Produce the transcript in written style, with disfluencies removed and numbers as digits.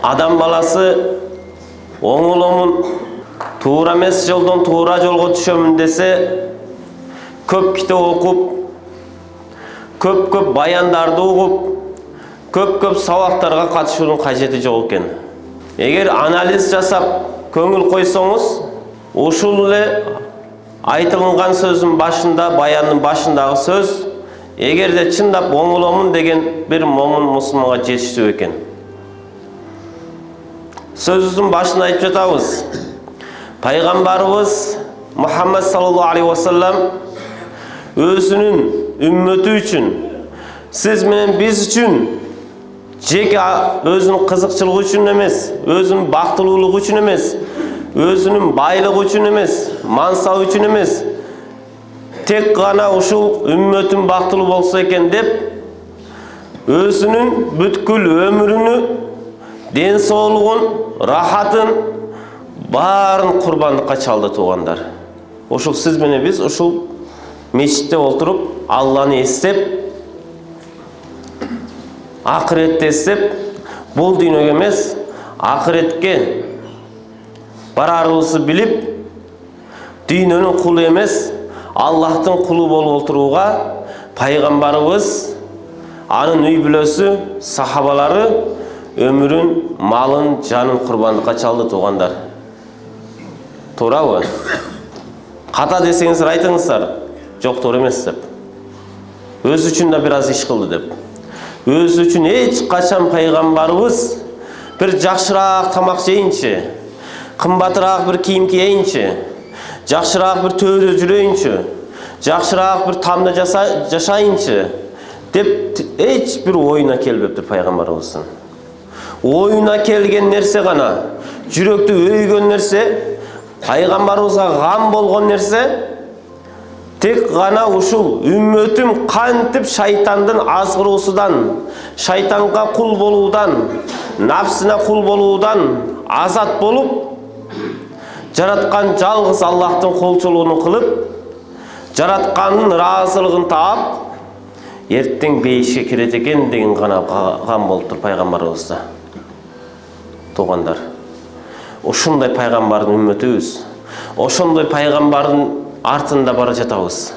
Адам баласы оңоломун туура эмес жолдон туура жолго түшөмүн десе, көп китеп окуп, көп баяндарды угуп, көп сабактарга катышуунун кажети жок экен. Эгер анализ жасап көңүл койсоңуз, ушул эле айтылган сөздүн башында, баяндын башындагы сөз, эгерде чындап оңоломун деген бир момун мусулманга жетиштүү экен. Сөзүбүздүн башында айтып жатабыз. Пайгамбарыбыз Мухаммад саллаллаху алейхи ва саллам өзүнүн үммөтү үчүн, сиз менен биз үчүн жеке өзүнүн кызыкчылыгы үчүн эмес, өзүнүн бактылуулугу үчүн эмес, өзүнүн байлыгы үчүн эмес, мансабы үчүн эмес, тек гана ушул үммөтүн бактылуу болсо экен деп, өзүнүн бүткүл өмүрүнү, ден соолугун, рахатын баарын курбандыкка чалды туугандар. Ушул сиз менен биз ушул мечитте отуруп, Алланы эстеп, акыретти эстеп, бул дүйнөгө эмес, акыретке барарыбызды билип, дүйнөнүн кулу эмес, Аллахтын кулу болуп отурууга пайгамбарыбыз, анын үй бүлөсү, сахабалары өмүрүн, малын, жанын курбандыкка чалды туугандар. Туурабы? Ката десеңиздер айтыңыздар, жок туура эмес деп. Өз үчүн да бир аз иш кылды деп. Өз үчүн эч качан пайгамбарыбыз бир жакшыраак тамак жейинчи, кымбатыраак бир кийим кийейинчи, жакшыраак бир төөдө жүрөйүнчү, жакшыраак бир тамда жашайынчы деп эч бир оюна келбептир пайгамбарыбыздын. Оюна келген нерсе гана, жүрөктү өйгөн нерсе, пайгамбарыбызга гам болгон нерсе, тек гана ушул үммөтүм кантип шайтандын азгыруусудан, шайтанга кул болуудан, нафсына кул болуудан азат болуп, жараткан жалгыз Аллахтын колчулугун кылып, жараткандын ыраазылыгын таап, эртең бейишке кирет экен деген гана гам болуптур пайгамбарыбызда. Туугандар, ошондой пайгамбардын үммөтүбүз, ошондой пайгамбардын артында бара жатабыз.